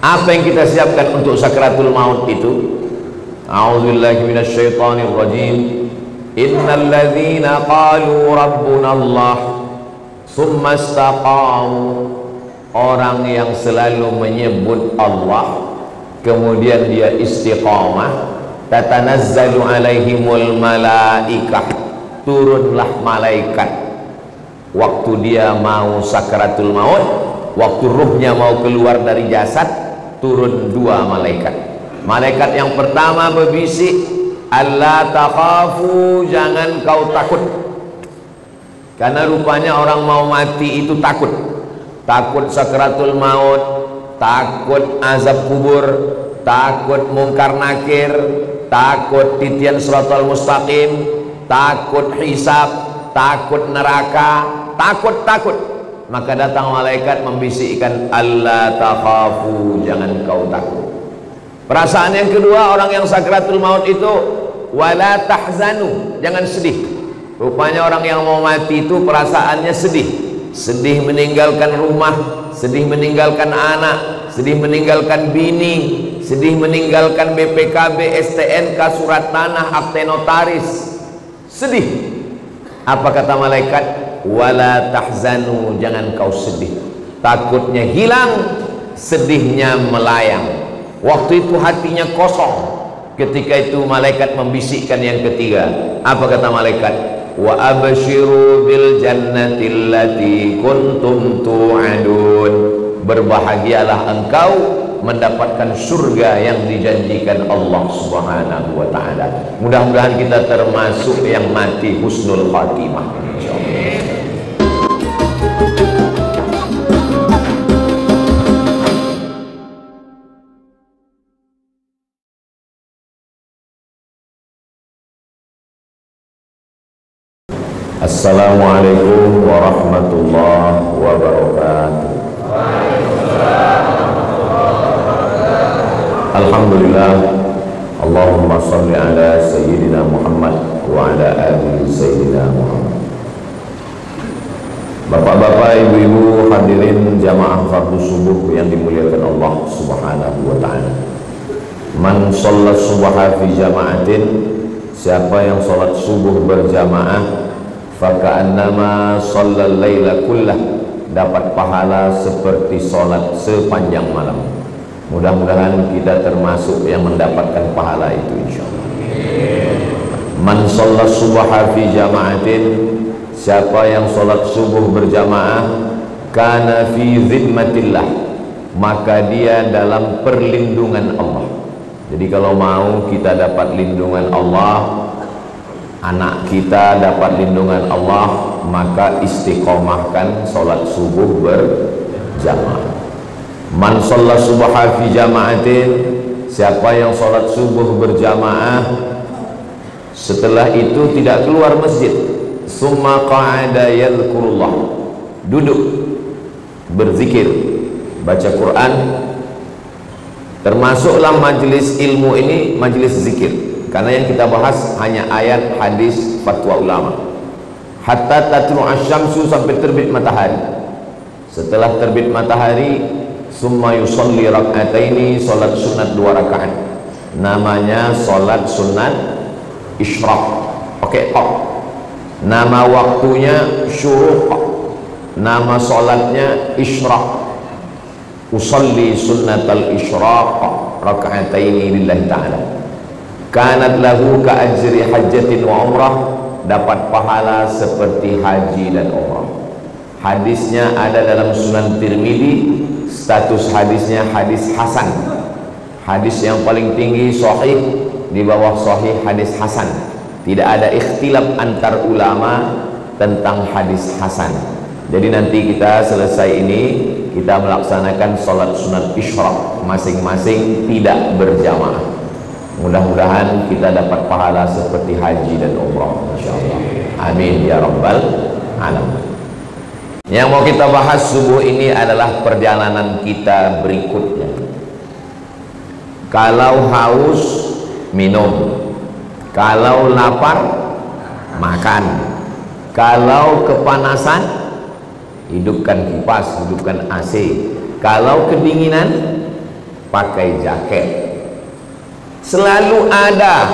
Apa yang kita siapkan untuk sakratul maut itu? A'udzubillahi minasyaitonirrajim. Innal ladzina qalu rabbuna Allah tsumma istaqamu, orang yang selalu menyebut Allah kemudian dia istiqamah, tatanazzalu alaihimul malaikah, turunlah malaikat waktu dia mau sakratul maut, waktu ruhnya mau keluar dari jasad, turun dua malaikat. Malaikat yang pertama berbisik, alla takhafu, jangan kau takut. Karena rupanya orang mau mati itu takut. Takut sakratul maut, takut azab kubur, takut mungkar nakir, takut titian siratal mustaqim, takut hisab, takut neraka, takut. Maka datang malaikat membisikkan, alla takhafu, jangan kau takut. Perasaan yang kedua orang yang sakratul maut itu, wala tahzanu, jangan sedih. Rupanya orang yang mau mati itu perasaannya sedih. Sedih meninggalkan rumah, sedih meninggalkan anak, sedih meninggalkan bini, sedih meninggalkan BPKB, STNK, surat tanah, akte notaris. Sedih. Apa kata malaikat? Wala tahzanu, jangan kau sedih. Takutnya hilang, sedihnya melayang. Waktu itu hatinya kosong. Ketika itu malaikat membisikkan yang ketiga. Apa kata malaikat? Wa abshiru bil jannati allati kuntum tu'adun, berbahagialah engkau mendapatkan surga yang dijanjikan Allah Subhanahu wa taala. Mudah-mudahan kita termasuk yang mati husnul khatimah, insyaallah. Assalamualaikum warahmatullahi wabarakatuh. Alhamdulillah, Allahumma salli ala Sayyidina Muhammad wa ala ali Sayyidina Muhammad. Bapak-bapak, ibu-ibu, hadirin jamaah fardu subuh yang dimuliakan Allah Subhanahu wa ta'ala. Man shollat subha fi jama'atin, siapa yang sholat subuh berjamaah, faka'annama shallal laila kullah, dapat pahala seperti sholat sepanjang malam. Mudah-mudahan kita termasuk yang mendapatkan pahala itu, insyaallah. Man shollat subha fi jama'atin, siapa yang sholat subuh berjamaah, kana fi zimmatillah, maka dia dalam perlindungan Allah. Jadi kalau mau kita dapat lindungan Allah, anak kita dapat lindungan Allah, maka istiqomahkan sholat subuh berjamaah. Man sholat subha fi jama'atin, siapa yang sholat subuh berjamaah setelah itu tidak keluar masjid, summa qa'ada yadhkurullah, duduk berzikir, baca Quran. Termasuklah majelis ilmu ini majelis zikir, karena yang kita bahas hanya ayat, hadis, fatwa ulama. Hatta tatlu asyamsu, sampai terbit matahari. Setelah terbit matahari, summa yusalli rak'ataini, salat sunat 2 rakaat. Namanya salat sunat isyraq. Oke, nama waktunya syuruq, nama salatnya isyraq. Usalli sunnatal isyraq rak'ataini lillahi ta'ala. Kanat lahu ka ajri hajjatin wa umrah, dapat pahala seperti haji dan umrah. Hadisnya ada dalam Sunan Tirmidzi, status hadisnya hadis hasan. Hadis yang paling tinggi sahih, di bawah sahih hadis hasan. Tidak ada ikhtilaf antar ulama tentang hadis hasan. Jadi nanti kita selesai ini, kita melaksanakan sholat sunat isyraq masing-masing tidak berjamaah. Mudah-mudahan kita dapat pahala seperti haji dan umrah, insyaallah. Amin ya rabbal alamin. Yang mau kita bahas subuh ini adalah perjalanan kita berikutnya. Kalau haus, minum. Kalau lapar, makan. Kalau kepanasan, hidupkan kipas, hidupkan AC. Kalau kedinginan, pakai jaket. Selalu ada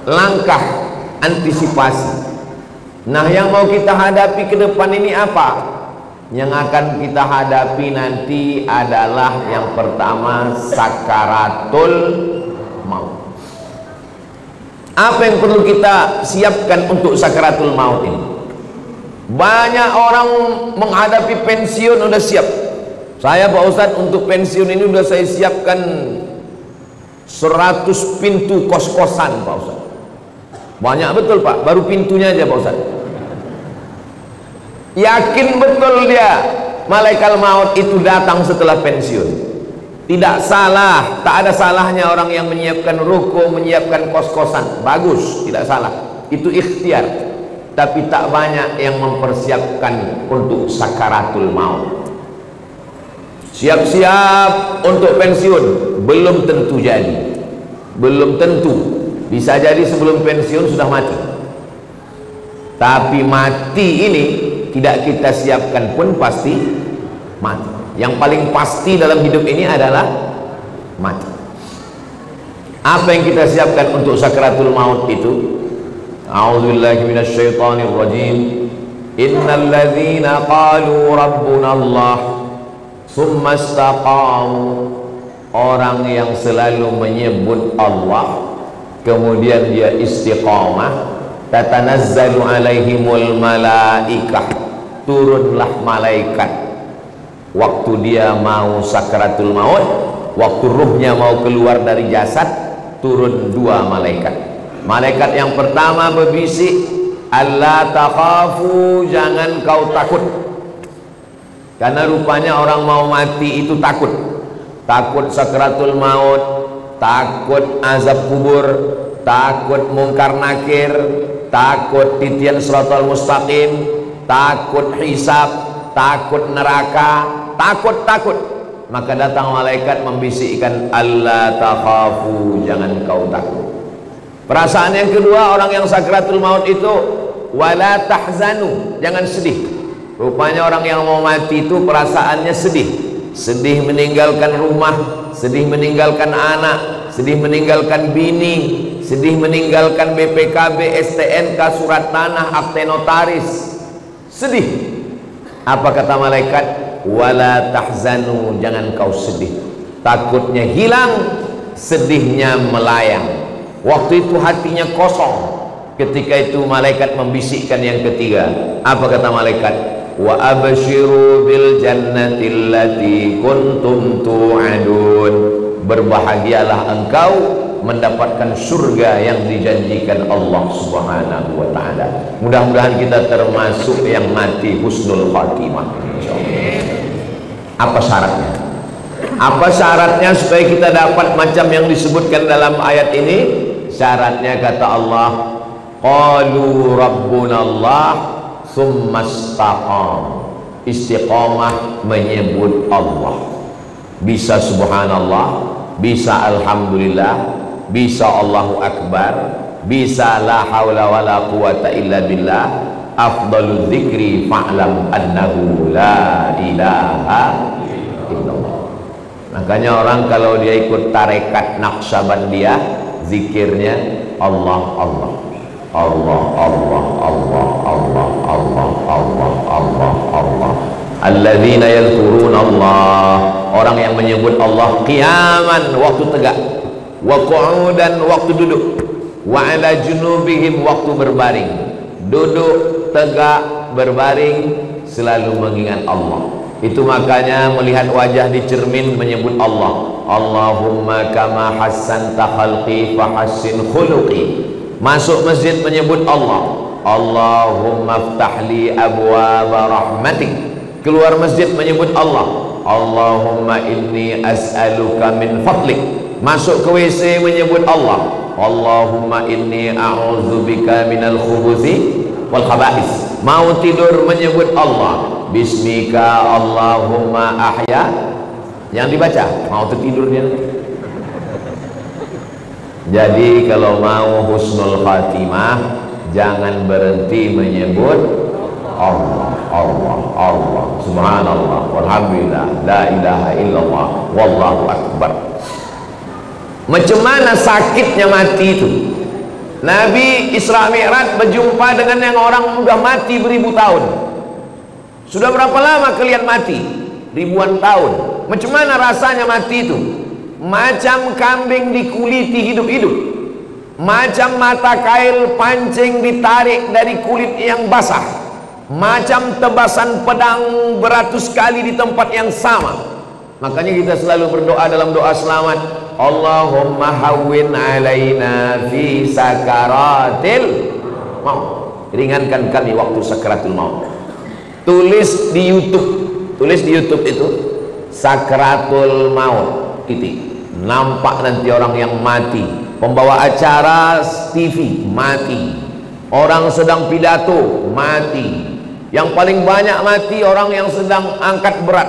langkah antisipasi. Nah, yang mau kita hadapi ke depan ini apa? Yang akan kita hadapi nanti adalah yang pertama, sakaratul maut. Apa yang perlu kita siapkan untuk sakaratul maut ini? Banyak orang menghadapi pensiun udah siap. Saya Pak Ustadz untuk pensiun ini udah saya siapkan 100 pintu kos-kosan Pak Ustadz. Banyak betul Pak, baru pintunya aja Pak Ustadz. Yakin betul dia malaikat maut itu datang setelah pensiun. Tidak salah, tak ada salahnya orang yang menyiapkan ruko, menyiapkan kos-kosan. Bagus, tidak salah. Itu ikhtiar. Tapi tak banyak yang mempersiapkan untuk sakaratul maut. Siap-siap untuk pensiun, belum tentu jadi. Belum tentu. Bisa jadi sebelum pensiun sudah mati. Tapi mati ini tidak kita siapkan pun pasti mati. Yang paling pasti dalam hidup ini adalah mati. Apa yang kita siapkan untuk sakaratul maut itu? A'udzubillahi minasyaitonir rajim. Innal ladzina qalu rabbuna Allah tsumma istaqamu, orang yang selalu menyebut Allah kemudian dia istiqamah, tatanazzalu alaihimul malaikah, turunlah malaikat waktu dia mau sakaratul maut, waktu ruhnya mau keluar dari jasad, turun dua malaikat. Malaikat yang pertama berbisik, alla takhafu, jangan kau takut. Karena rupanya orang mau mati itu takut. Takut sakaratul maut, takut azab kubur, takut mungkar nakir, takut titian siratal mustaqim, takut hisab, takut neraka, takut. Maka datang malaikat membisikkan, alla takhafu, jangan kau takut. Perasaan yang kedua orang yang sakaratul maut itu, wala tahzanu, jangan sedih. Rupanya orang yang mau mati itu perasaannya sedih. Sedih meninggalkan rumah, sedih meninggalkan anak, sedih meninggalkan bini, sedih meninggalkan BPKB, STNK, surat tanah, akte notaris. Sedih. Apa kata malaikat? Wala tahzanu, jangan kau sedih. Takutnya hilang, sedihnya melayang. Waktu itu hatinya kosong. Ketika itu malaikat membisikkan yang ketiga. Apa kata malaikat? Wa abshiru bil jannati allati kuntum tu'adun, berbahagialah engkau mendapatkan surga yang dijanjikan Allah Subhanahu wa taala. Mudah-mudahan kita termasuk yang mati husnul khatimah insyaallah. Apa syaratnya? Apa syaratnya supaya kita dapat macam yang disebutkan dalam ayat ini? Syaratnya kata Allah, qalu rabbuna Allah tsumma istaqam. Istiqamah menyebut Allah. Bisa subhanallah, bisa alhamdulillah, bisa Allahu akbar, bisa la haula wala quwata illa billah. Afdalul dzikri fa'lam annahu la ilaha illallah. Makanya orang kalau dia ikut tarekat Naqsabandiyah, zikirnya Allah Allah Allah Allah Allah Allah Allah Allah Allah Allah. Alladzina yadhkuruna Allah, orang yang menyebut Allah qiyaman, waktu tegak, wa qu'udan, waktu duduk, wa ala junubihim, waktu berbaring. Duduk, tegak, berbaring, selalu mengingat Allah. Itu makanya melihat wajah di cermin menyebut Allah. Allahumma kama hassanta khalqi fahassin khuluqi. Masuk masjid menyebut Allah. Allahumma ftahli abwaaba rahmatik. Keluar masjid menyebut Allah. Allahumma inni as'aluka min fadlik. Masuk ke WC menyebut Allah. Allahumma inni a'udzubika minal khubuthi wal khaba'is. Mau tidur menyebut Allah. Bismika Allahumma ahya. Yang dibaca mau tidurnya. Jadi kalau mau husnul khatimah, jangan berhenti menyebut Allah, Allah, Allah, subhanallah, walhamdulillah, la ilaha illallah, wallahu akbar. Macam mana sakitnya mati itu? Nabi Isra Mi'raj berjumpa dengan yang orang sudah mati beribu tahun. Sudah berapa lama kalian mati? Ribuan tahun. Macam mana rasanya mati itu? Macam kambing dikuliti hidup-hidup, macam mata kail pancing ditarik dari kulit yang basah, macam tebasan pedang beratus kali di tempat yang sama. Makanya kita selalu berdoa dalam doa selamat, Allahumma hawwin alaina fi sakaratil maut, ringankan kami waktu sakaratul maut. Tulis di YouTube itu sakaratul maut titik, nampak nanti orang yang mati, pembawa acara TV mati, orang sedang pidato mati, yang paling banyak mati orang yang sedang angkat berat,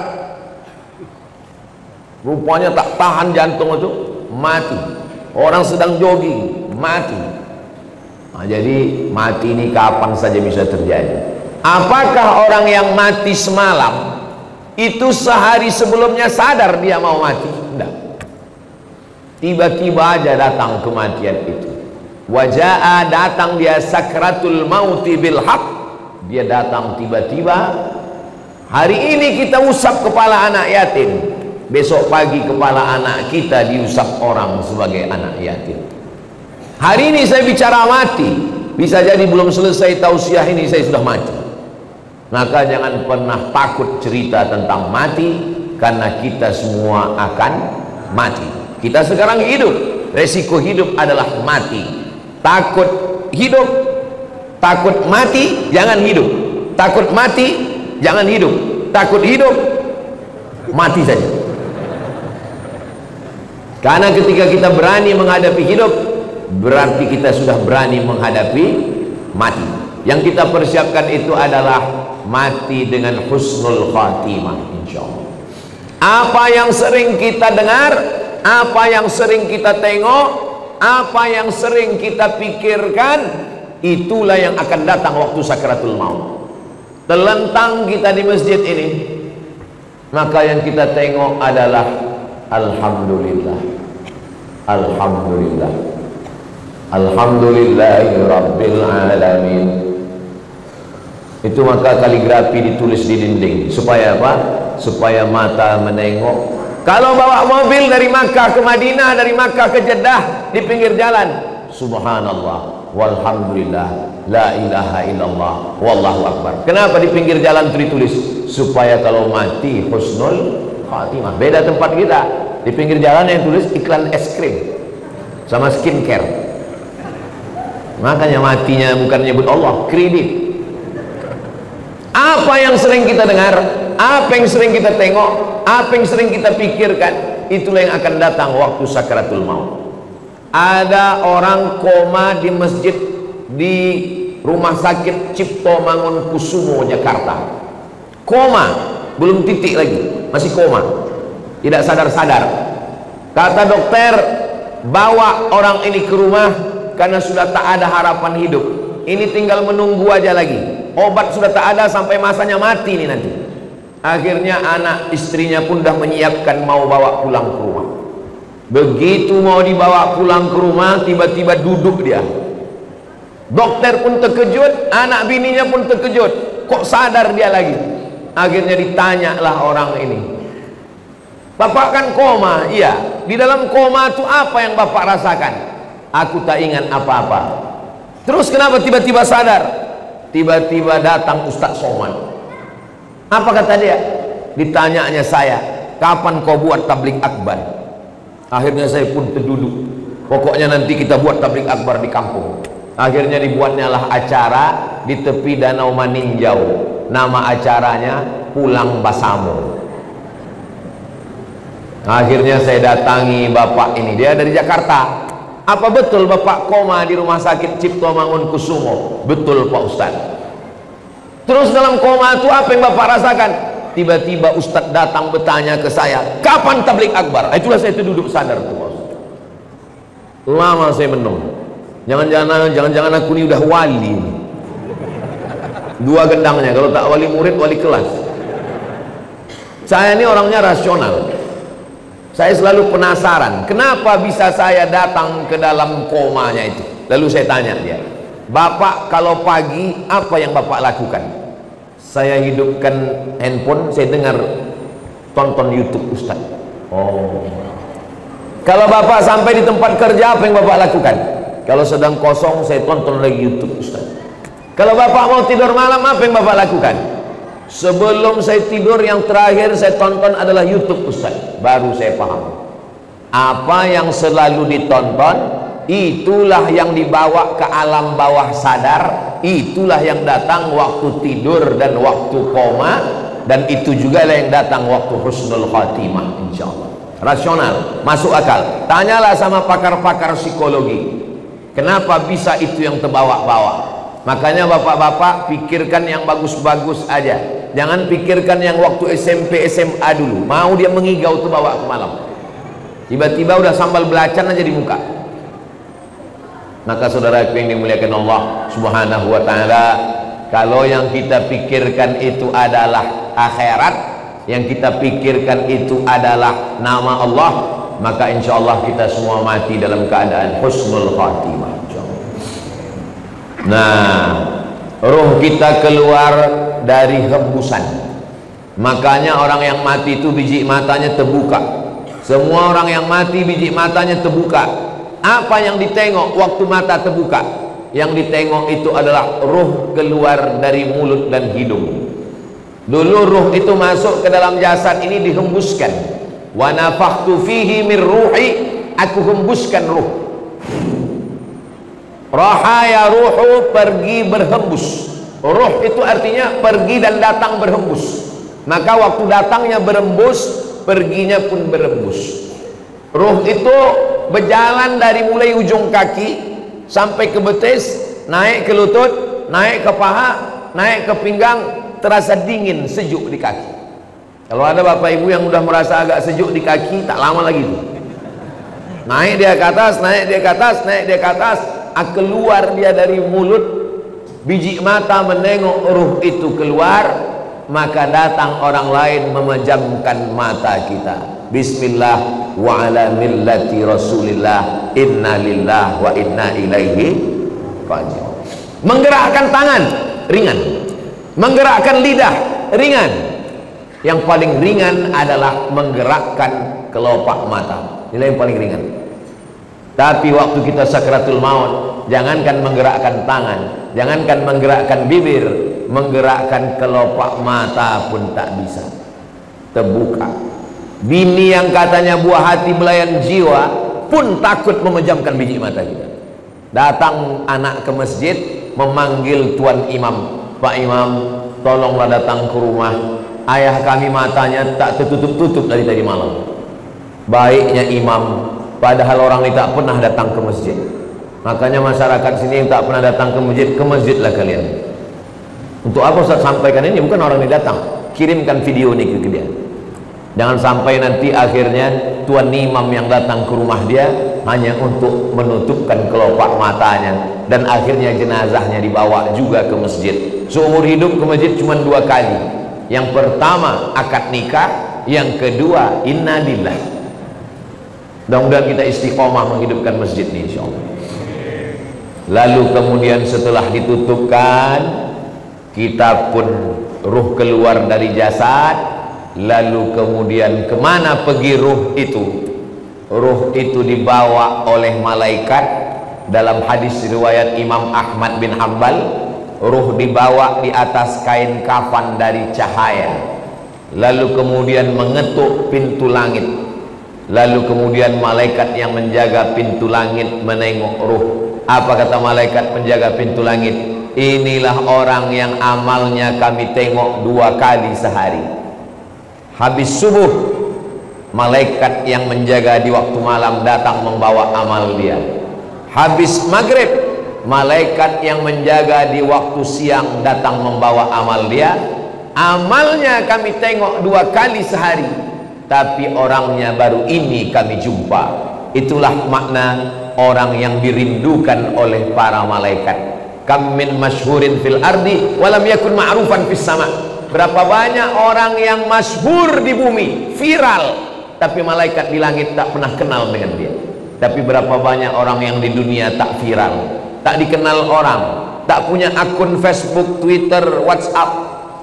rupanya tak tahan jantung itu mati, orang sedang jogging mati. Nah, jadi mati ini kapan saja bisa terjadi. Apakah orang yang mati semalam itu sehari sebelumnya sadar dia mau mati? Tidak. Tiba-tiba aja datang kematian itu. Wajaa, datang dia sakratul mauti bil haq. Dia datang tiba-tiba. Hari ini kita usap kepala anak yatim, besok pagi kepala anak kita diusap orang sebagai anak yatim. Hari ini saya bicara mati, bisa jadi belum selesai tausiah ini saya sudah mati. Maka jangan pernah takut cerita tentang mati, karena kita semua akan mati. Kita sekarang hidup, resiko hidup adalah mati. Takut hidup, takut mati, jangan hidup. Takut mati, jangan hidup. Takut hidup, mati saja. Karena ketika kita berani menghadapi hidup, berarti kita sudah berani menghadapi mati. Yang kita persiapkan itu adalah mati dengan husnul khatimah, insyaallah. Apa yang sering kita dengar, apa yang sering kita tengok, apa yang sering kita pikirkan, itulah yang akan datang waktu sakaratul maut. Terlentang kita di masjid ini, maka yang kita tengok adalah alhamdulillah, alhamdulillah, alhamdulillahi rabbil alamin. Itu maka kaligrafi ditulis di dinding supaya apa? Supaya mata menengok. Kalau bawa mobil dari Makkah ke Madinah, dari Makkah ke Jeddah, di pinggir jalan, subhanallah walhamdulillah la ilaha illallah wallahu akbar. Kenapa di pinggir jalan itu ditulis? Supaya kalau mati husnul khatimah. Beda tempat kita, di pinggir jalan yang tulis iklan es krim sama skincare. Makanya matinya bukan nyebut Allah, kredit. Apa yang sering kita dengar, apa yang sering kita tengok, apa yang sering kita pikirkan, itulah yang akan datang waktu sakaratul maut. Ada orang koma di masjid di Rumah Sakit Cipto Mangunkusumo Jakarta. Koma, belum titik lagi, masih koma, tidak sadar-sadar. Kata dokter, bawa orang ini ke rumah karena sudah tak ada harapan hidup. Ini tinggal menunggu aja lagi. Obat sudah tak ada sampai masanya mati nih nanti. Akhirnya anak istrinya pun dah menyiapkan mau bawa pulang ke rumah. Begitu mau dibawa pulang ke rumah, tiba-tiba duduk dia. Dokter pun terkejut, anak bininya pun terkejut. Kok sadar dia lagi? Akhirnya ditanyalah orang ini, Bapak kan koma? Iya. Di dalam koma itu apa yang Bapak rasakan? Aku tak ingat apa-apa. Terus kenapa tiba-tiba sadar? Tiba-tiba datang Ustaz Somad. Apa kata dia? Ditanyanya saya, kapan kau buat tablik akbar? Akhirnya saya pun terduduk. Pokoknya nanti kita buat tablik akbar di kampung. Akhirnya dibuatnya lah acara di tepi Danau Maninjau. Nama acaranya Pulang Basamo. Akhirnya saya datangi bapak ini, dia dari Jakarta. Apa betul Bapak koma di Rumah Sakit Cipto Mangunkusumo? Betul Pak Ustaz. Terus dalam koma itu apa yang Bapak rasakan? Tiba-tiba Ustaz datang bertanya ke saya, kapan tablik akbar? Itulah saya itu duduk sadar tuh Pak Ustaz. Lama saya menung. Jangan-jangan aku ini udah wali. dua gendangnya, kalau tak wali murid, wali kelas. Saya ini orangnya rasional. Saya selalu penasaran, kenapa bisa saya datang ke dalam komanya itu. Lalu saya tanya dia, Bapak kalau pagi apa yang Bapak lakukan? Saya hidupkan handphone, saya dengar tonton YouTube Ustaz. Oh. Kalau Bapak sampai di tempat kerja, apa yang Bapak lakukan? Kalau sedang kosong, saya tonton lagi YouTube Ustaz. Kalau Bapak mau tidur malam, apa yang Bapak lakukan? Sebelum saya tidur, yang terakhir saya tonton adalah YouTube Ustaz. Baru saya paham, apa yang selalu ditonton, itulah yang dibawa ke alam bawah sadar, itulah yang datang waktu tidur dan waktu koma, dan itu juga lah yang datang waktu husnul khatimah, insyaallah. Rasional, masuk akal. Tanyalah sama pakar-pakar psikologi, kenapa bisa itu yang terbawa-bawa. Makanya bapak-bapak pikirkan yang bagus-bagus aja, jangan pikirkan yang waktu SMP SMA dulu. Mau dia mengigau tuh bawa ke malam, tiba-tiba udah sambal belacan aja di muka. Maka saudara yang dimuliakan Allah subhanahu wa ta'ala, kalau yang kita pikirkan itu adalah akhirat, yang kita pikirkan itu adalah nama Allah, maka insya Allah kita semua mati dalam keadaan husnul khatimah. Nah, roh kita keluar dari hembusan. Makanya orang yang mati itu biji matanya terbuka. Semua orang yang mati biji matanya terbuka. Apa yang ditengok waktu mata terbuka? Yang ditengok itu adalah roh keluar dari mulut dan hidung. Dulu roh itu masuk ke dalam jasad ini dihembuskan. Wa nafakhtu fihi min ruhi, aku hembuskan ruh. Rahaya ruhu, pergi berhembus. Ruh itu artinya pergi dan datang berhembus. Maka waktu datangnya berhembus, perginya pun berhembus. Ruh itu berjalan dari mulai ujung kaki sampai ke betis, naik ke lutut, naik ke paha, naik ke pinggang, terasa dingin, sejuk di kaki. Kalau ada bapak ibu yang udah merasa agak sejuk di kaki, tak lama lagi tuh. Naik dia ke atas, naik dia ke atas, naik dia ke atas, keluar dia dari mulut, biji mata menengok ruh itu keluar, maka datang orang lain memejamkan mata kita. Bismillah wa ala millati rasulillah, inna lillah wa inna ilaihi raji'un. Menggerakkan tangan ringan, menggerakkan lidah ringan. Yang paling ringan adalah menggerakkan kelopak mata, ini yang paling ringan. Tapi waktu kita sakratul maut, jangankan menggerakkan tangan, jangankan menggerakkan bibir, menggerakkan kelopak mata pun tak bisa. Terbuka. Bini yang katanya buah hati belayan jiwa pun takut memejamkan biji mata kita. Datang anak ke masjid memanggil tuan imam, Pak Imam, tolonglah datang ke rumah. Ayah kami matanya tak tertutup-tutup dari tadi malam. Baiknya imam, padahal orang ini tak pernah datang ke masjid. Makanya masyarakat sini yang tak pernah datang ke masjidlah kalian. Untuk apa Ustaz sampaikan ini? Bukan orang ini datang, kirimkan video ini ke dia. Jangan sampai nanti akhirnya tuan imam yang datang ke rumah dia hanya untuk menutupkan kelopak matanya, dan akhirnya jenazahnya dibawa juga ke masjid. Seumur hidup ke masjid cuma 2 kali. Yang pertama akad nikah, yang kedua inna lillah. Mudah-mudahan kita istiqomah menghidupkan masjid ini insyaallah. Lalu kemudian setelah ditutupkan, kita pun ruh keluar dari jasad. Lalu kemudian kemana pergi ruh itu? Ruh itu dibawa oleh malaikat. Dalam hadis riwayat Imam Ahmad bin Hanbal, ruh dibawa di atas kain kafan dari cahaya. Lalu kemudian mengetuk pintu langit. Lalu kemudian malaikat yang menjaga pintu langit menengok ruh. Apa kata malaikat penjaga pintu langit? Inilah orang yang amalnya kami tengok 2 kali sehari. Habis subuh, malaikat yang menjaga di waktu malam datang membawa amal dia. Habis maghrib, malaikat yang menjaga di waktu siang datang membawa amal dia. Amalnya kami tengok 2 kali sehari, tapi orangnya baru ini kami jumpa. Itulah makna orang yang dirindukan oleh para malaikat. kam min masyhurin fil ardi walam yakun ma'rufan fis sama. Berapa banyak orang yang masyhur di bumi, viral, tapi malaikat di langit tak pernah kenal dengan dia. Tapi berapa banyak orang yang di dunia tak viral, tak dikenal orang, tak punya akun Facebook, Twitter, WhatsApp,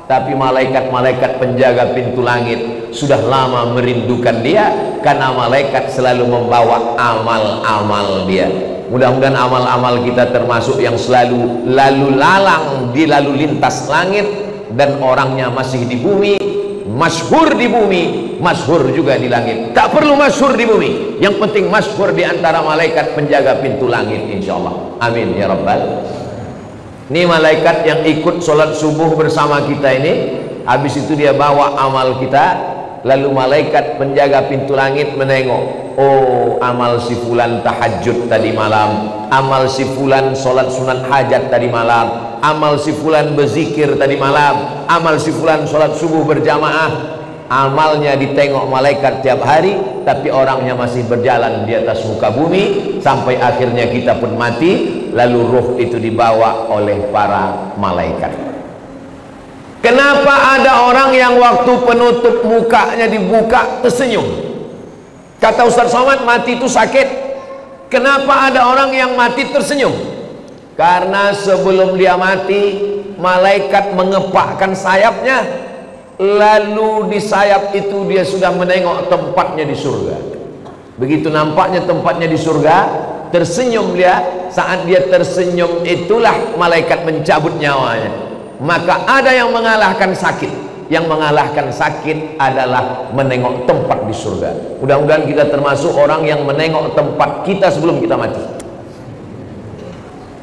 tapi malaikat-malaikat penjaga pintu langit sudah lama merindukan dia, karena malaikat selalu membawa amal-amal dia. Mudah-mudahan amal-amal kita termasuk yang selalu lalu lalang di lalu lintas langit, dan orangnya masih di bumi, masyhur di bumi, masyhur juga di langit. Tak perlu masyhur di bumi, yang penting masyhur di antara malaikat penjaga pintu langit, insyaallah. Amin ya rabbal. Ini malaikat yang ikut sholat subuh bersama kita ini, habis itu dia bawa amal kita. Lalu malaikat penjaga pintu langit menengok, oh amal si fulan tahajud tadi malam, amal si fulan sholat sunat hajat tadi malam, amal si fulan berzikir tadi malam, amal si fulan sholat subuh berjamaah. Amalnya ditengok malaikat tiap hari, tapi orangnya masih berjalan di atas muka bumi sampai akhirnya kita pun mati, lalu ruh itu dibawa oleh para malaikat. Kenapa ada orang yang waktu penutup mukanya dibuka tersenyum? Kata Ustaz Somad, mati itu sakit. Kenapa ada orang yang mati tersenyum? Karena sebelum dia mati, malaikat mengepakkan sayapnya, lalu di sayap itu dia sudah menengok tempatnya di surga. Begitu nampaknya tempatnya di surga, tersenyum dia. Saat dia tersenyum itulah malaikat mencabut nyawanya. Maka ada yang mengalahkan sakit. Yang mengalahkan sakit adalah menengok tempat di surga. Mudah-mudahan kita termasuk orang yang menengok tempat kita sebelum kita mati.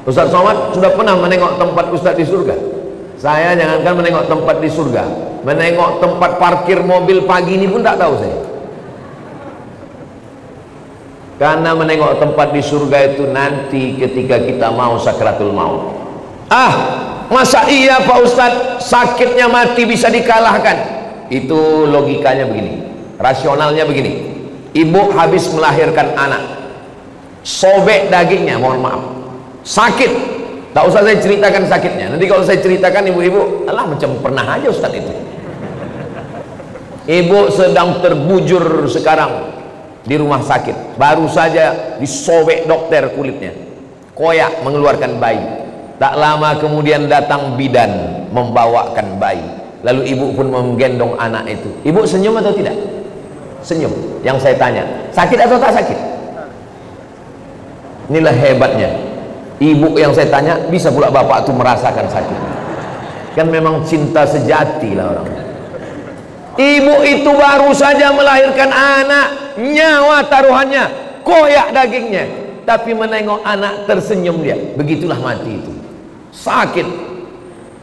Ustaz Somad sudah pernah menengok tempat Ustaz di surga? Saya jangankan menengok tempat di surga, menengok tempat parkir mobil pagi ini pun tak tahu saya. Karena menengok tempat di surga itu nanti ketika kita mau sakratul maut. Masa iya Pak Ustadz, sakitnya mati bisa dikalahkan? Itu logikanya begini, rasionalnya begini. Ibu habis melahirkan anak, sobek dagingnya, mohon maaf, sakit. Tak usah saya ceritakan sakitnya, nanti kalau saya ceritakan ibu-ibu, alah macam pernah aja Ustadz itu. Ibu sedang terbujur sekarang di rumah sakit, baru saja disobek dokter kulitnya, koyak mengeluarkan bayi. Tak lama kemudian datang bidan membawakan bayi, lalu ibu pun menggendong anak itu. Ibu senyum atau tidak? Senyum. Yang saya tanya, sakit atau tak sakit? Inilah hebatnya ibu yang saya tanya, bisa pula bapak itu merasakan sakit. Kan memang cinta sejati lah orang. Ibu itu baru saja melahirkan anak, nyawa taruhannya, koyak dagingnya, tapi menengok anak tersenyum dia. Begitulah mati itu. Sakit,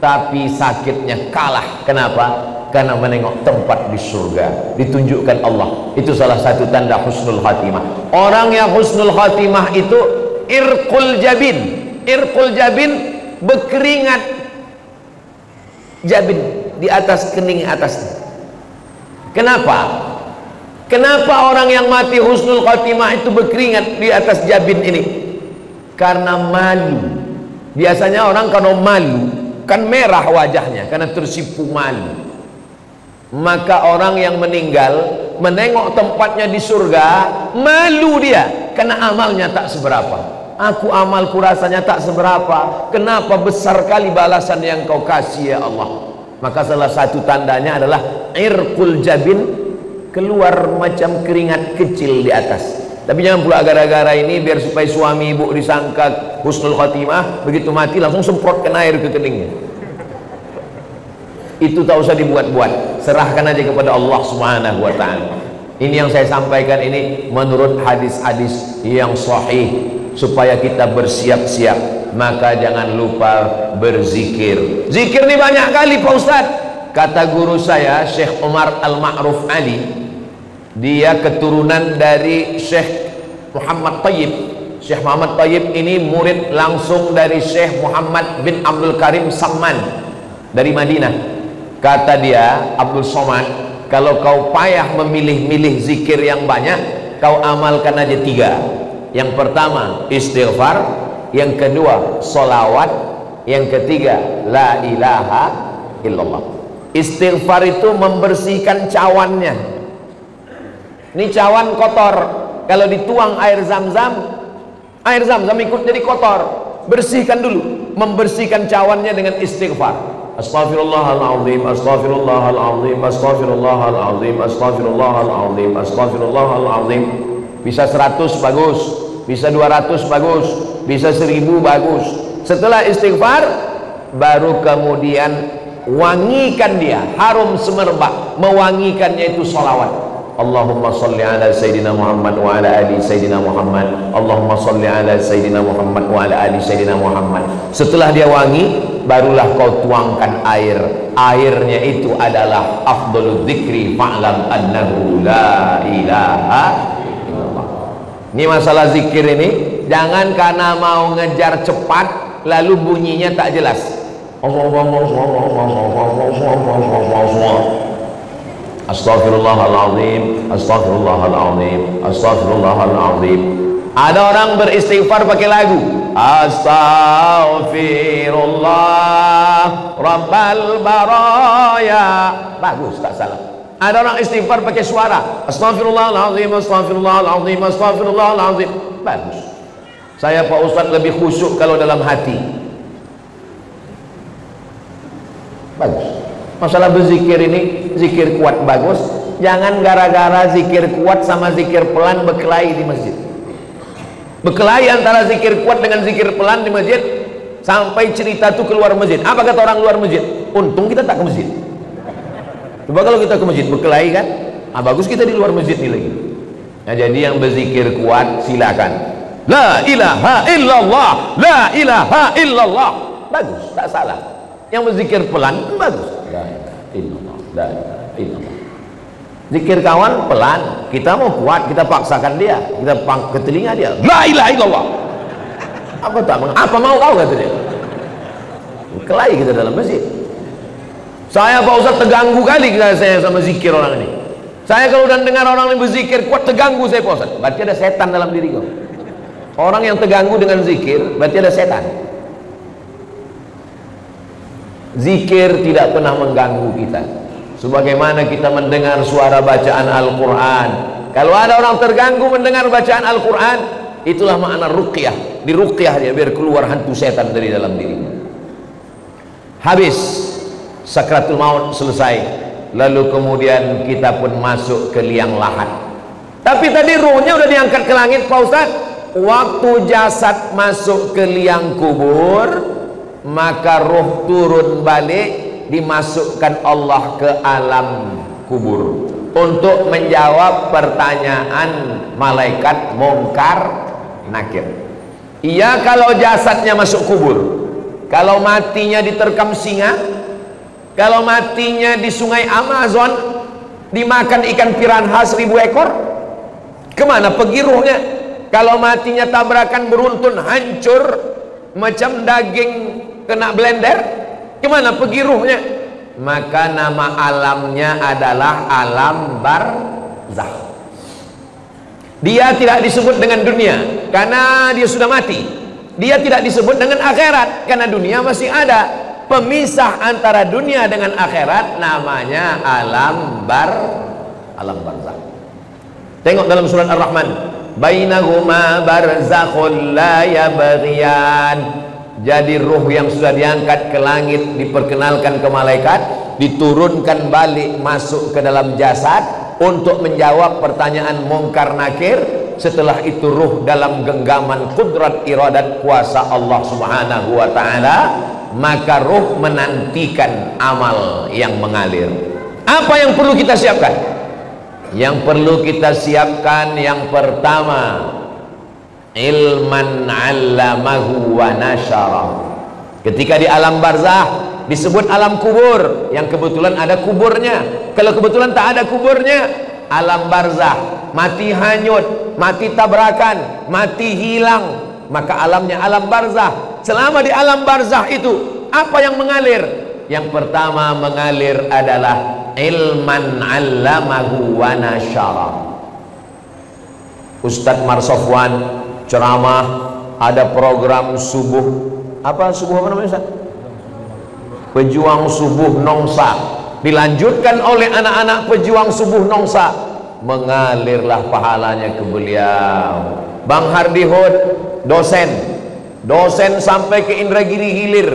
tapi sakitnya kalah. Kenapa? Karena menengok tempat di surga, ditunjukkan Allah. Itu salah satu tanda husnul khatimah. Orang yang husnul khatimah itu irqul jabin. Irqul jabin, berkeringat jabin di atas kening atasnya. Kenapa? Kenapa orang yang mati husnul khatimah itu berkeringat di atas jabin ini? Karena malu. Biasanya orang kalau malu kan merah wajahnya karena tersipu malu. Maka orang yang meninggal menengok tempatnya di surga, malu dia karena amalnya tak seberapa. Aku amalku rasanya tak seberapa, kenapa besar kali balasan yang kau kasih ya Allah. Maka salah satu tandanya adalah irqul jabin, keluar macam keringat kecil di atas. Tapi jangan pula gara-gara ini biar supaya suami ibu disangka husnul khatimah, begitu mati langsung semprotkan air ke keningnya. Itu tak usah dibuat-buat, serahkan aja kepada Allah Subhanahu wa ta'ala. Ini yang saya sampaikan ini menurut hadis-hadis yang sahih, supaya kita bersiap-siap. Maka jangan lupa berzikir. Zikir ini banyak kali Pak Ustadz. Kata guru saya Syekh Umar Al-Ma'ruf Ali, dia keturunan dari Syekh Muhammad Tayyib. Syekh Muhammad Tayyib ini murid langsung dari Syekh Muhammad bin Abdul Karim Samman dari Madinah. Kata dia, Abdul Somad, kalau kau payah memilih-milih zikir yang banyak, kau amalkan aja 3. Yang pertama istighfar, yang kedua solawat, Yang ketiga, la ilaha illallah. Istighfar itu membersihkan cawannya. Ini cawan kotor, kalau dituang air zam-zam ikut jadi kotor. Bersihkan dulu, membersihkan cawannya dengan istighfar. Astaghfirullahaladzim, astaghfirullahaladzim, astaghfirullahaladzim, astaghfirullahaladzim, astaghfirullahaladzim. Bisa 100 bagus, bisa 200 bagus, bisa 1000 bagus. Setelah istighfar, baru kemudian wangikan dia, harum semerbak. Mewangikannya itu sholawat. Allahumma salli ala Sayyidina Muhammad wa ala ali Sayyidina Muhammad. Allahumma salli ala Sayyidina Muhammad wa ala ali Sayyidina Muhammad. Setelah dia wangi, barulah kau tuangkan air. Airnya itu adalah afdhalul dzikri fa'lam annahu la ilaha illallah. Ini masalah zikir ini, jangan karena mau ngejar cepat lalu bunyinya tak jelas. Astaghfirullahaladzim, astaghfirullahaladzim, astaghfirullahaladzim. Ada orang beristighfar pakai lagu. Astaghfirullah Rabbal baraya. Bagus, tak salah. Ada orang istighfar pakai suara. Astaghfirullahaladzim, astaghfirullahaladzim, astaghfirullahaladzim. Bagus. Saya Pak Ustadz lebih khusyuk kalau dalam hati. Bagus. Masalah berzikir ini, zikir kuat bagus. Jangan gara-gara zikir kuat sama zikir pelan berkelahi di masjid. Berkelahi antara zikir kuat dengan zikir pelan di masjid, sampai cerita tuh keluar masjid. Apa kata orang luar masjid? Untung kita tak ke masjid. Coba kalau kita ke masjid berkelahi kan? Bagus kita di luar masjid nih lagi. Nah, jadi yang berzikir kuat silakan. La ilaha illallah, la ilaha illallah. Bagus, tak salah. Yang berzikir pelan bagus. La ilaha illallah, la ilaha illallah. Zikir kawan pelan, kita mau kuat, kita paksakan dia, kita ke telinga dia. La ilaha illallah. Apa mau kau kata dia? Kelahi kita dalam masjid. Saya Pak Ustaz terganggu kali saya sama zikir orang ini. Saya kalau udah dengar orang yang berzikir kuat terganggu saya Pak Ustaz. Berarti ada setan dalam diri kau. Orang yang terganggu dengan zikir berarti ada setan. Zikir tidak pernah mengganggu kita. Sebagaimana kita mendengar suara bacaan Al-Quran. Kalau ada orang terganggu mendengar bacaan Al-Quran, itulah makna ruqyah. Di ruqyah dia biar keluar hantu setan dari dalam dirinya. Habis sakratul maut selesai, lalu kemudian kita pun masuk ke liang lahat. Tapi tadi ruhnya udah diangkat ke langit Pak Ustaz. Waktu jasad masuk ke liang kubur, maka ruh turun balik, dimasukkan Allah ke alam kubur untuk menjawab pertanyaan malaikat Munkar Nakir. Iya, kalau jasadnya masuk kubur, kalau matinya diterkam singa, kalau matinya di sungai Amazon dimakan ikan piranha 1000 ekor, kemana pergi ruhnya? Kalau matinya tabrakan beruntun hancur macam daging kena blender, kemana pergi ruhnya? Maka nama alamnya adalah alam barzakh. Dia tidak disebut dengan dunia karena dia sudah mati. Dia tidak disebut dengan akhirat karena dunia masih ada. Pemisah antara dunia dengan akhirat namanya alam barzakh. Tengok dalam surat Ar-Rahman, bainahuma barzakhul la yabghiyan. Jadi ruh yang sudah diangkat ke langit diperkenalkan ke malaikat, diturunkan balik masuk ke dalam jasad untuk menjawab pertanyaan Munkar Nakir. Setelah itu ruh dalam genggaman kudrat iradat kuasa Allah Subhanahu wa ta'ala, maka ruh menantikan amal yang mengalir. Apa yang perlu kita siapkan? Yang perlu kita siapkan yang pertama, ilman 'allamahu wa nasyara. Ketika di alam barzakh disebut alam kubur, yang kebetulan ada kuburnya. Kalau kebetulan tak ada kuburnya, alam barzakh, mati hanyut, mati tabrakan, mati hilang, maka alamnya alam barzakh. Selama di alam barzakh itu apa yang mengalir? Yang pertama mengalir adalah ilman 'allamahu wa nasyara. Ustadz Marsofwan ceramah, ada program subuh, apa subuh apa namanya Ustaz? pejuang subuh Nongsa, dilanjutkan oleh anak-anak pejuang subuh Nongsa, mengalirlah pahalanya ke beliau. Bang Hardihud dosen sampai ke Indragiri Hilir,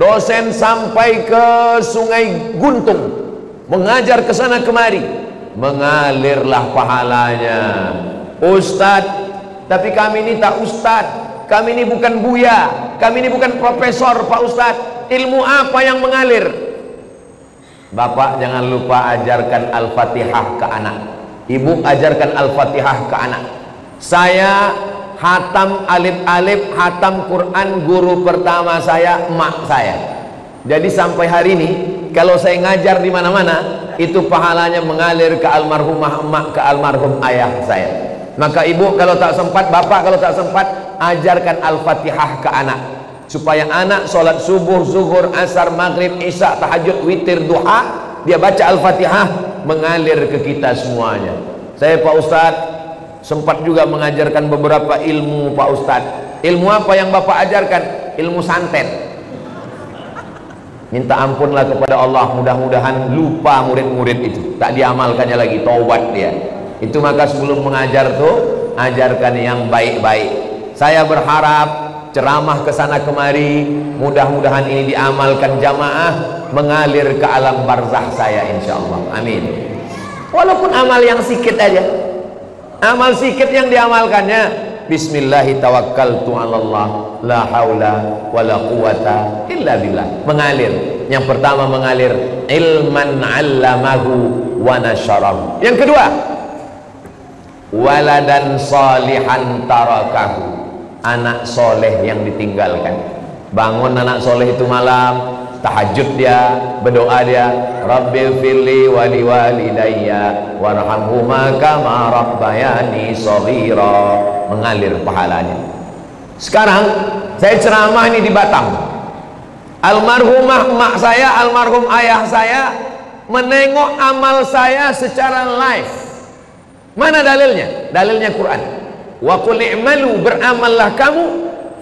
dosen sampai ke Sungai Guntung, mengajar ke sana kemari, mengalirlah pahalanya. Ustadz, tapi kami ini tak ustadz, kami ini bukan buya, kami ini bukan profesor Pak Ustadz, ilmu apa yang mengalir? Bapak jangan lupa ajarkan Al-Fatihah ke anak, ibu ajarkan Al-Fatihah ke anak. Saya hatam alif-alif, hatam Quran, guru pertama saya emak saya. Jadi sampai hari ini kalau saya ngajar di mana-mana, itu pahalanya mengalir ke almarhumah emak, ke almarhum ayah saya. Maka ibu kalau tak sempat, bapak kalau tak sempat, ajarkan Al-Fatihah ke anak, supaya anak sholat subuh, zuhur, asar, maghrib, isya, tahajud, witir, duha, dia baca Al-Fatihah, mengalir ke kita semuanya. Saya Pak Ustadz sempat juga mengajarkan beberapa ilmu Pak Ustadz. Ilmu apa yang bapak ajarkan? Ilmu santet. Minta ampunlah kepada Allah, mudah-mudahan lupa murid-murid itu, tak diamalkannya lagi, taubat dia. Itu maka sebelum mengajar tuh, ajarkan yang baik-baik. Saya berharap ceramah ke sana kemari, mudah-mudahan ini diamalkan jamaah, mengalir ke alam barzah saya insyaallah. Amin. Walaupun amal yang sikit aja, amal sikit yang diamalkannya, bismillahi tawakkaltu 'alallah la haula wala quwata illa billah, mengalir. Yang pertama mengalir ilman 'allamahu wa nasyarahu. Yang kedua, waladan salihan tarakahu, anak soleh yang ditinggalkan. Bangun anak soleh itu malam, tahajud dia, berdoa dia, Rabbil firli wali walidayya warhamhuma kama rabbayani shaghira, mengalir pahalanya. Sekarang saya ceramah ini di Batam, almarhumah emak saya, almarhum ayah saya menengok amal saya secara live. Mana dalilnya? Dalilnya Quran. Wa qul i'malu, beramallah kamu,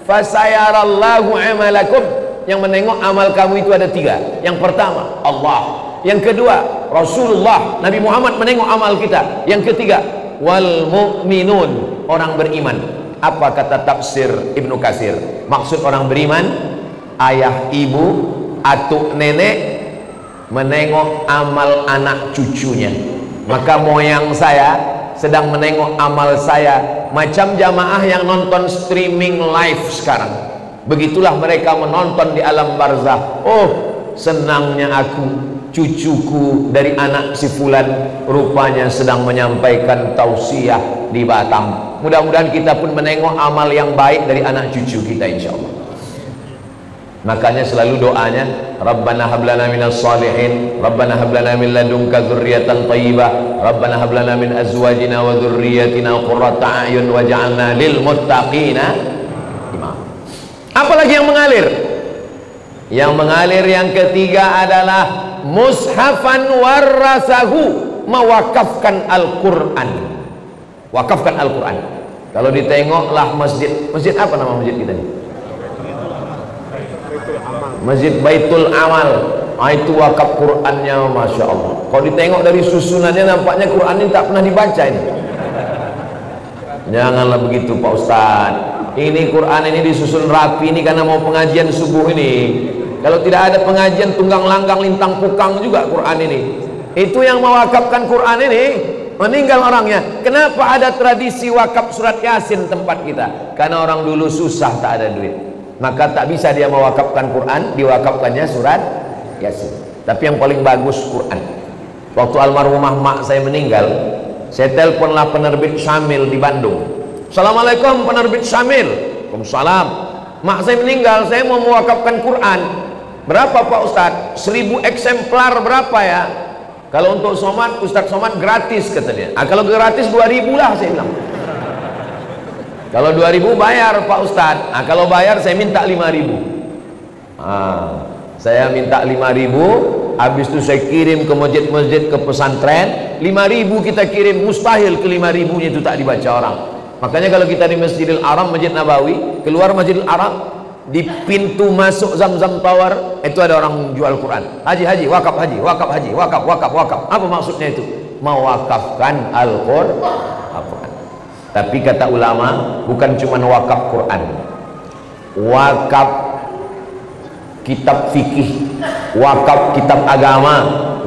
fasayarallahu amalakum. Yang menengok amal kamu itu ada tiga. Yang pertama Allah, yang kedua Rasulullah Nabi Muhammad menengok amal kita, yang ketiga wal mu'minun, orang beriman. Apa kata tafsir Ibnu Katsir? Maksud orang beriman, ayah, ibu, atuk, nenek menengok amal anak cucunya. Maka moyang saya sedang menengok amal saya, macam jamaah yang nonton streaming live sekarang. Begitulah mereka menonton di alam barzah. Oh, senangnya aku, cucuku dari anak si fulan rupanya sedang menyampaikan tausiah di Batam. Mudah-mudahan kita pun menengok amal yang baik dari anak cucu kita insyaallah. Makanya selalu doanya, Rabbana hablana minas salihin, Rabbana hablana min ladunka dzurriyyatan thayyibah, Rabbana hablana min azwajina wa dzurriyyatina qurrata a'yun waj'alna lil muttaqina imama. Apalagi yang mengalir? Yang mengalir yang ketiga adalah mushafan warasahu, mewakafkan Al-Quran. Wakafkan Al-Quran. Kalau ditengoklah masjid apa nama masjid kita ini? Masjid Baitul Amal. Itu wakaf Qurannya, Masya Allah. Kalau ditengok dari susunannya nampaknya Quran ini tak pernah dibaca ini. Janganlah begitu Pak Ustadz. Ini Quran ini disusun rapi ini karena mau pengajian subuh ini. Kalau tidak ada pengajian tunggang langgang lintang pukang juga Quran ini. Itu yang mewakafkan Quran ini meninggal orangnya. Kenapa ada tradisi wakaf surat Yasin tempat kita? Karena orang dulu susah, tak ada duit, maka tak bisa dia mewakafkan Quran, diwakafkannya surat Yasin. Tapi yang paling bagus Quran. Waktu almarhumah mak saya meninggal, saya teleponlah penerbit Syamil di Bandung. Assalamualaikum penerbit Syamil. Waalaikumsalam. Mak saya meninggal, saya mau mewakafkan Quran. Berapa Pak Ustadz? 1000 eksemplar berapa ya? Kalau untuk Somad, Ustadz Somad gratis katanya. Kalau gratis 2000 lah saya bilang. Kalau 2000 bayar Pak Ustadz. Kalau bayar saya minta 5000. Saya minta 5000. Habis itu saya kirim ke masjid-masjid, ke pesantren. 5000 kita kirim, mustahil ke 5000 nya itu tak dibaca orang. Makanya kalau kita di Masjidil Haram, Masjid Nabawi, keluar Masjidil Haram, di pintu masuk Zamzam Tower itu ada orang jual Quran. Haji, wakaf haji, wakaf haji, wakaf. Apa maksudnya itu? Mewakafkan Al-Quran. Tapi kata ulama, bukan cuma wakaf Quran, wakaf kitab fikih, wakaf kitab agama,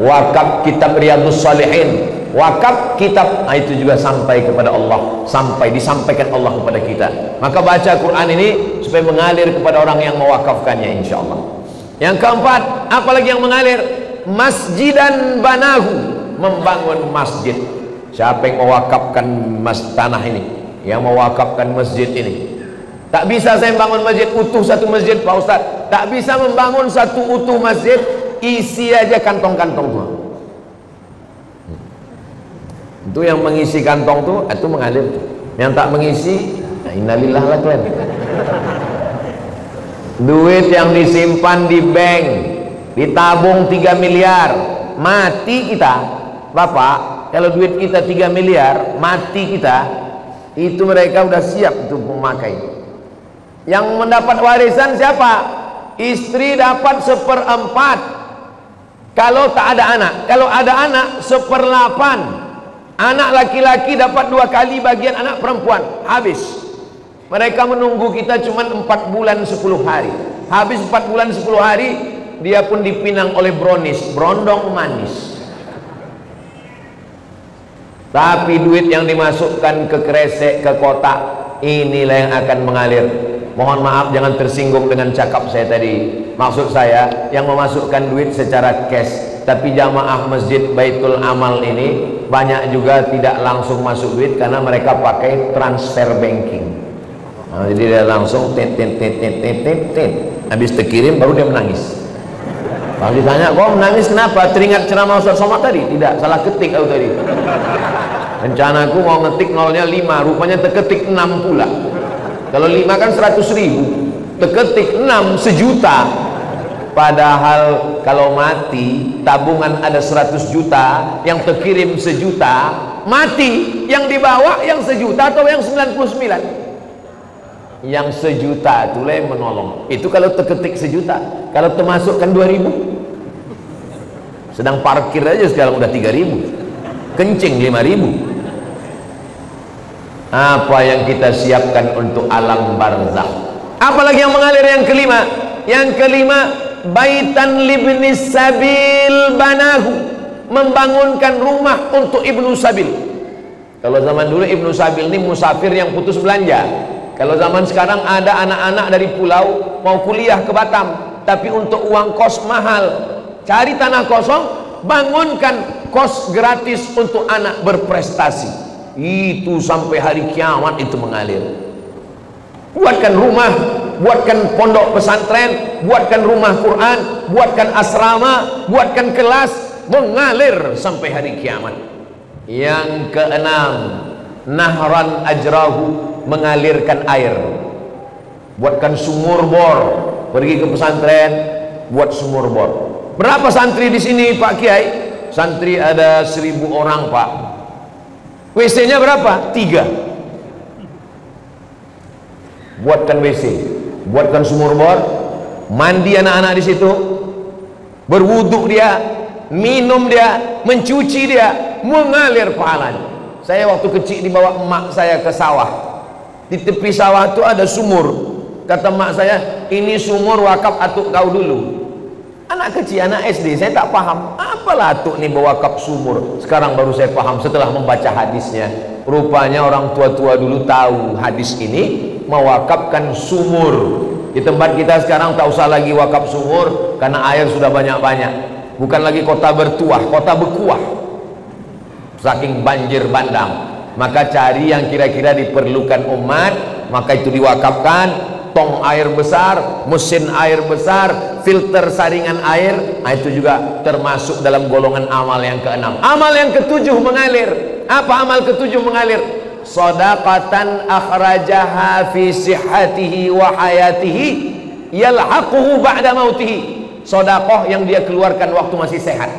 wakaf kitab Riyadhus Shalihin, wakaf kitab, itu juga sampai kepada Allah, sampai disampaikan Allah kepada kita. Maka baca Quran ini supaya mengalir kepada orang yang mewakafkannya, insya Allah. Yang keempat, apalagi yang mengalir? Masjidan banahu, membangun masjid. Siapa yang mewakafkan tanah ini, yang mewakafkan masjid ini? Tak bisa saya membangun masjid utuh, satu masjid Pak Ustaz. Tak bisa membangun satu utuh masjid, isi aja kantong-kantong tuh. Itu yang mengisi kantong tuh, itu mengalir. Yang tak mengisi, nah, innalillah lah kalian. Duit yang disimpan di bank, ditabung 3 miliar, mati kita, Bapak, kalau duit kita 3 miliar, mati kita, itu mereka udah siap untuk memakai. Yang mendapat warisan siapa? Istri dapat 1/4 kalau tak ada anak. Kalau ada anak 1/8. Anak laki-laki dapat 2 kali bagian anak perempuan. Habis. Mereka menunggu kita cuma 4 bulan 10 hari. Habis 4 bulan 10 hari, dia pun dipinang oleh brownies, berondong manis. Tapi duit yang dimasukkan ke kresek, ke kotak, inilah yang akan mengalir. Mohon maaf jangan tersinggung dengan cakap saya tadi. Maksud saya yang memasukkan duit secara cash. Tapi jamaah masjid Baitul Amal ini banyak juga tidak langsung masuk duit karena mereka pakai transfer banking. Nah, jadi dia langsung tit. Habis terkirim baru dia menangis. Kalau ditanya, kok menangis kenapa? Teringat ceramah Ustaz Somad tadi? Tidak, salah ketik aku tadi. Rencanaku mau ngetik nolnya 5, rupanya terketik 6 pula. Kalau 5 kan 100.000, terketik 6 1.000.000. Padahal kalau mati tabungan ada 100 juta, yang terkirim 1.000.000, mati yang dibawa yang 1.000.000 atau yang 99? Yang 1.000.000 itulah yang menolong. Itu kalau terketik 1.000.000. Kalau termasukkan 2.000, sedang parkir aja sekarang udah 3.000, kencing 5.000. Apa yang kita siapkan untuk alam barzakh? Apalagi yang mengalir? Yang kelima, baitan libnis sabil banahu, membangunkan rumah untuk ibnu sabil. Kalau zaman dulu ibnu sabil ini musafir yang putus belanja. Kalau zaman sekarang ada anak-anak dari pulau mau kuliah ke Batam, tapi untuk uang kos mahal, cari tanah kosong, bangunkan kos gratis untuk anak berprestasi. Itu sampai hari kiamat itu mengalir. Buatkan rumah, buatkan pondok pesantren, buatkan rumah Quran, buatkan asrama, buatkan kelas, mengalir sampai hari kiamat. Yang keenam, nahran ajrahu, mengalirkan air. Buatkan sumur bor, pergi ke pesantren, buat sumur bor. Berapa santri di sini Pak Kiai? Santri ada 1.000 orang Pak. WC-nya berapa? 3. Buatkan WC, buatkan sumur bor, mandi anak-anak di situ, berwuduk dia, minum dia, mencuci dia, mengalir pahalanya. Saya waktu kecil dibawa emak saya ke sawah. Di tepi sawah itu ada sumur. Kata emak saya, ini sumur wakaf atuk kau dulu. Anak kecil, anak SD, saya tak paham. Apalah atuk nih bawa wakaf sumur. Sekarang baru saya paham setelah membaca hadisnya. Rupanya orang tua-tua dulu tahu hadis ini mewakafkan sumur. Di tempat kita sekarang tak usah lagi wakaf sumur karena air sudah banyak-banyak. Bukan lagi kota bertuah, kota berkuah. Saking banjir bandang. Maka cari yang kira-kira diperlukan umat, maka itu diwakafkan. Tong air besar, mesin air besar, filter saringan air, itu juga termasuk dalam golongan amal yang keenam. Amal yang ketujuh mengalir. Apa amal ketujuh mengalir? Shadaqatan akhrajaha fi sihhatihi wa hayatihi yalhaquhu ba'da mautihi. Sedekah yang dia keluarkan waktu masih sehat.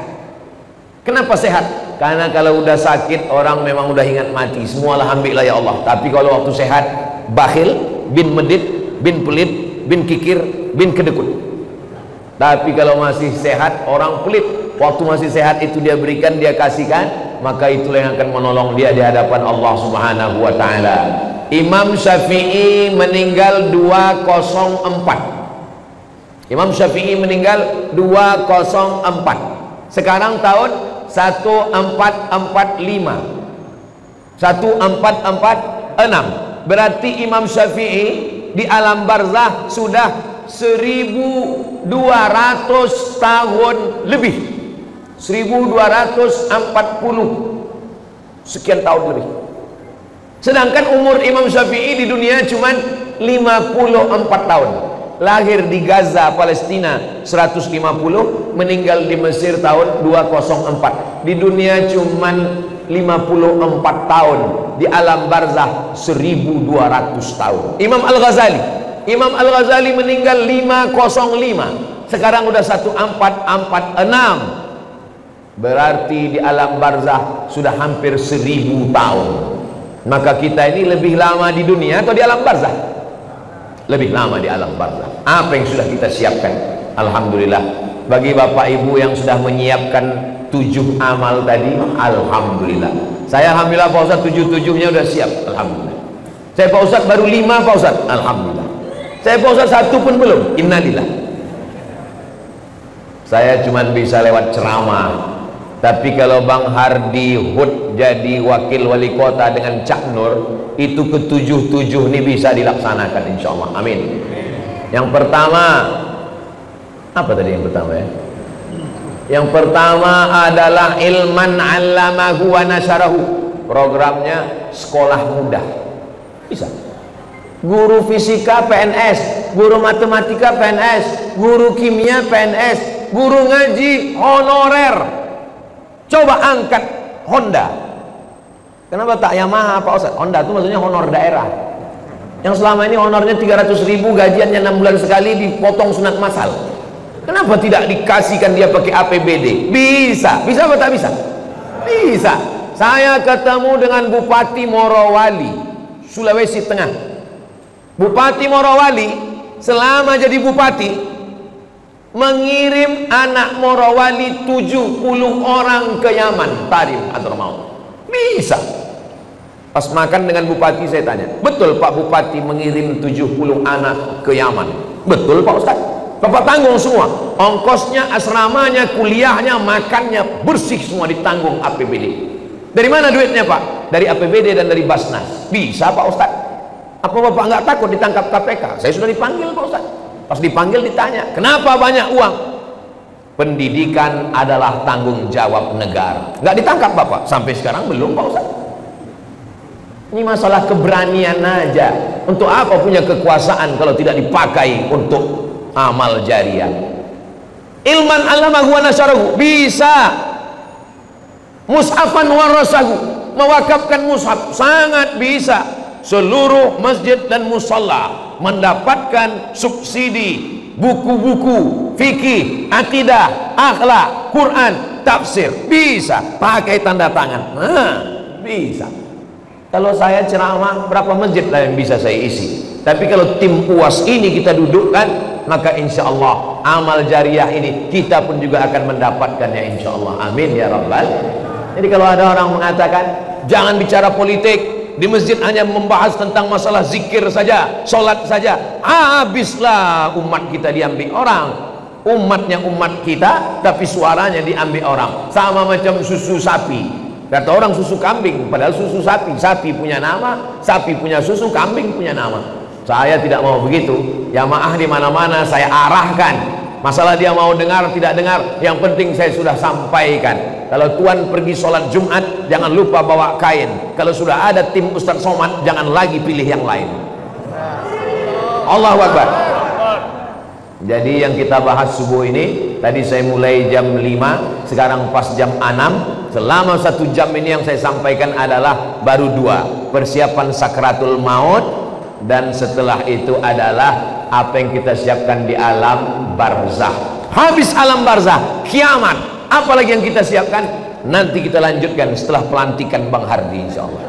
Kenapa sehat? Karena kalau udah sakit orang memang udah ingat mati. Semua alhamdulillah ya Allah. Tapi kalau waktu sehat, bakhil, bin medit, bin pelit, bin kikir, bin kedekut. Tapi kalau masih sehat, orang pelit, waktu masih sehat itu dia berikan, dia kasihkan, maka itulah yang akan menolong dia di hadapan Allah Subhanahu wa ta'ala. Imam Syafi'i meninggal 204. Imam Syafi'i meninggal 204. Sekarang tahun 1445, 1446. Berarti Imam Syafi'i di alam barzah sudah 1200 tahun lebih, 1240 sekian tahun lebih. Sedangkan umur Imam Syafi'i di dunia cuma 54 tahun. Lahir di Gaza, Palestina 150, meninggal di Mesir tahun 204. Di dunia cuma 54 tahun, di alam barzah 1200 tahun. Imam Al-Ghazali meninggal 505, sekarang udah 1446. Berarti di alam barzah sudah hampir 1000 tahun. Maka kita ini lebih lama di dunia atau di alam barzah? Lebih lama di alam barzah. Apa yang sudah kita siapkan? Alhamdulillah. Bagi bapak ibu yang sudah menyiapkan 7 amal tadi, alhamdulillah. Saya alhamdulillah Pak Ustadz 7-7-nya udah siap, alhamdulillah. Saya Pak Ustadz baru 5 Pak Ustadz, alhamdulillah. Saya Pak Ustadz 1 pun belum, innalillah. Saya cuma bisa lewat ceramah. Tapi kalau Bang Hardi Hud jadi wakil wali kota dengan Cak Nur, itu ke-7 ini bisa dilaksanakan insyaallah, amin. Yang pertama, apa tadi yang pertama ya? Yang pertama adalah ilman 'allamahu wa nasyarahu. Programnya sekolah mudah. Bisa. Guru fisika PNS, guru matematika PNS, guru kimia PNS, guru ngaji honorer. Coba angkat Honda. Kenapa tak Yamaha Pak Ustadz? Honda itu maksudnya honor daerah. Yang selama ini honornya 300.000, gajiannya 6 bulan sekali, dipotong sunat masal. Kenapa tidak dikasihkan dia pakai APBD? Bisa. Bisa apa tak bisa? Bisa. Saya ketemu dengan Bupati Morowali, Sulawesi Tengah. Bupati Morowali selama jadi bupati mengirim anak Morowali 70 orang ke Yaman, Tarim atau mau. Bisa. Pas makan dengan bupati saya tanya, betul Pak Bupati mengirim 70 anak ke Yaman? Betul Pak Ustadz. Bapak tanggung semua, ongkosnya, asramanya, kuliahnya, makannya, bersih semua ditanggung APBD. Dari mana duitnya Pak? Dari APBD dan dari Basnas. Bisa Pak Ustadz. Apa Bapak nggak takut ditangkap KPK? Saya sudah dipanggil Pak Ustadz. Pas dipanggil ditanya, kenapa banyak uang? Pendidikan adalah tanggung jawab negara. Nggak ditangkap Bapak? Sampai sekarang belum Pak Ustadz. Ini masalah keberanian aja. Untuk apa punya kekuasaan kalau tidak dipakai untuk amal jariah? Ilman 'allamahu wa nasyarahu. Bisa. Mushafan warasahu, mewakafkan mushaf, sangat bisa. Seluruh masjid dan musalla mendapatkan subsidi buku-buku fikih, akidah, akhlak, Quran, tafsir. Bisa pakai tanda tangan. Bisa. Kalau saya ceramah, berapa masjid lah yang bisa saya isi? Tapi kalau tim UAS ini kita dudukkan, maka insya Allah amal jariah ini kita pun juga akan mendapatkannya insya Allah, amin ya rabbal. Jadi kalau ada orang mengatakan jangan bicara politik di masjid, hanya membahas tentang masalah zikir saja, sholat saja, habislah umat kita diambil orang. Umatnya umat kita, tapi suaranya diambil orang. Sama macam susu sapi. Kata orang susu kambing, padahal susu sapi. Sapi punya nama, sapi punya susu, kambing punya nama. Saya tidak mau begitu. Jamaah di mana-mana saya arahkan. Masalah dia mau dengar tidak dengar, yang penting saya sudah sampaikan. Kalau tuan pergi sholat Jumat, jangan lupa bawa kain. Kalau sudah ada tim Ustadz Somad, jangan lagi pilih yang lain. Allahu Akbar. Jadi yang kita bahas subuh ini, tadi saya mulai jam 5, sekarang pas jam 6. Selama 1 jam ini yang saya sampaikan adalah baru 2, persiapan sakratul maut, dan setelah itu adalah apa yang kita siapkan di alam barzah. Habis alam barzah, kiamat, apalagi yang kita siapkan? Nanti kita lanjutkan setelah pelantikan Bang Hardi insyaallah.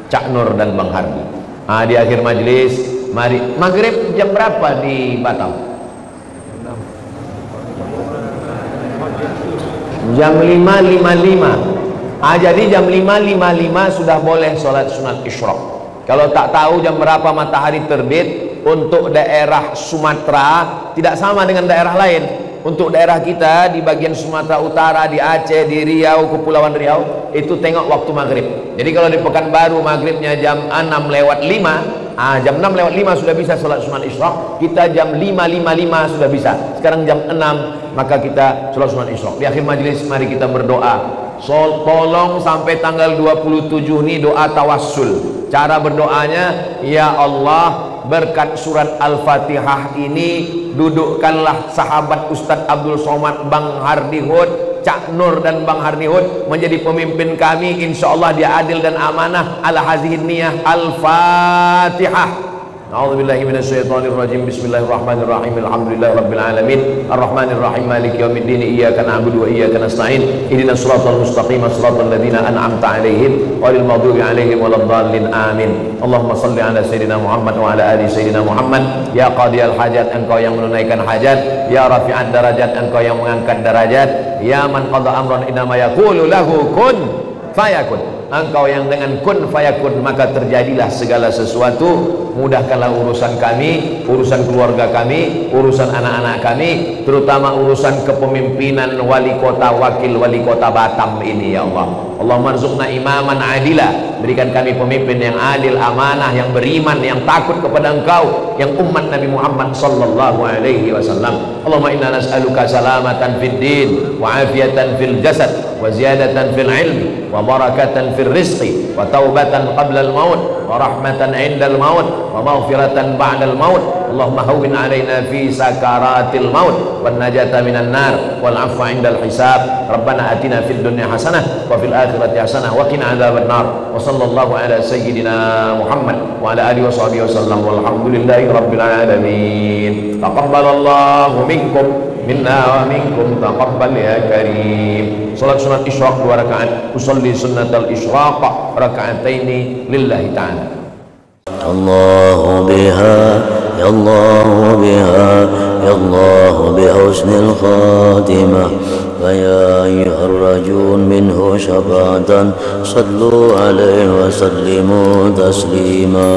Cak Nur dan Bang Hardi. Di akhir majelis Mari, maghrib jam berapa di Batam? Jam 5.55. Jadi jam 5.55 sudah boleh sholat sunat isyraq. Kalau tak tahu jam berapa matahari terbit, untuk daerah Sumatera tidak sama dengan daerah lain. Untuk daerah kita di bagian Sumatera Utara, di Aceh, di Riau, Kepulauan Riau, itu tengok waktu maghrib. Jadi kalau di Pekanbaru maghribnya jam 6:05, jam 6:05 sudah bisa sholat sunat isyraq. Kita jam 5.55 sudah bisa. Sekarang jam 6, maka kita sholat sunat isyraq. Di akhir majelis mari kita berdoa. Tolong sampai tanggal 27 ini doa tawassul. Cara berdoanya, ya Allah, berkat surat Al-Fatihah ini dudukkanlah sahabat Ustadz Abdul Somad, Bang Hardihud, Cak Nur dan Bang Hardihud menjadi pemimpin kami. Insya Allah dia adil dan amanah. Ala hazihin niyah. Al-Fatihah. A'udzubillahi minasyaitonirrajim. Bismillahirrahmanirrahim. Alhamdulillahi rabbil alamin. Arrahmanirrahim. Maliki yaumiddin. Iyyaka na'budu wa iyyaka nasta'in. Ihdinas siratal mustaqim, siratal ladzina an'amta 'alaihim ghairil maghdubi 'alaihim waladdallin. Amin. Allahumma shalli ala sayyidina Muhammad wa ala ali sayyidina Muhammad. Ya qadiyal hajat, engkau yang menunaikan hajat. Ya rafi'ad darajat, engkau yang mengangkat darajat. Ya man qada amran innama yaqulu lahu kun fayakun. Engkau yang dengan kun fayakun maka terjadilah segala sesuatu. Mudahkanlah urusan kami, urusan keluarga kami, urusan anak-anak kami, terutama urusan kepemimpinan wali kota, wakil wali kota Batam ini, ya Allah. Allahumma rzuqna imaman adila, berikan kami pemimpin yang adil, amanah, yang beriman, yang takut kepada Engkau, yang umat Nabi Muhammad sallallahu alaihi wasallam. Allahumma inna nas'aluka salamatan fid din wa afiyatan fil jasad wa ziyadatan fil ilmi wa barakatan fil rizqi wa taubatan qabla al maut wa rahmatan 'inda al maut wa maghfiratan ba'da al maut. Allahumma hawwin 'alaina fi sakaratil maut wan najata minan nar wal 'afwa 'inda al hisab. Rabbana atina fid dunya hasanah wa fil akhirati hasanah wa qina adzaban nar. Wa sallallahu ala sayyidina Muhammad wa ala alihi washabihi wasallam walhamdulillahi rabbil alamin. Taqabbalallahu minkum minna wa minkum taqabbal ya karim. Salat sunat isyraq 2 rakaat. Usolli sunnatal isyraq raka'ataini lillahi ta'ala. Allahu biha ya Allah biha ya Allah bi husnil khatimah wa ya ayyuhar rajun minhu syafa'atan sallu alaihi wa sallimu taslima.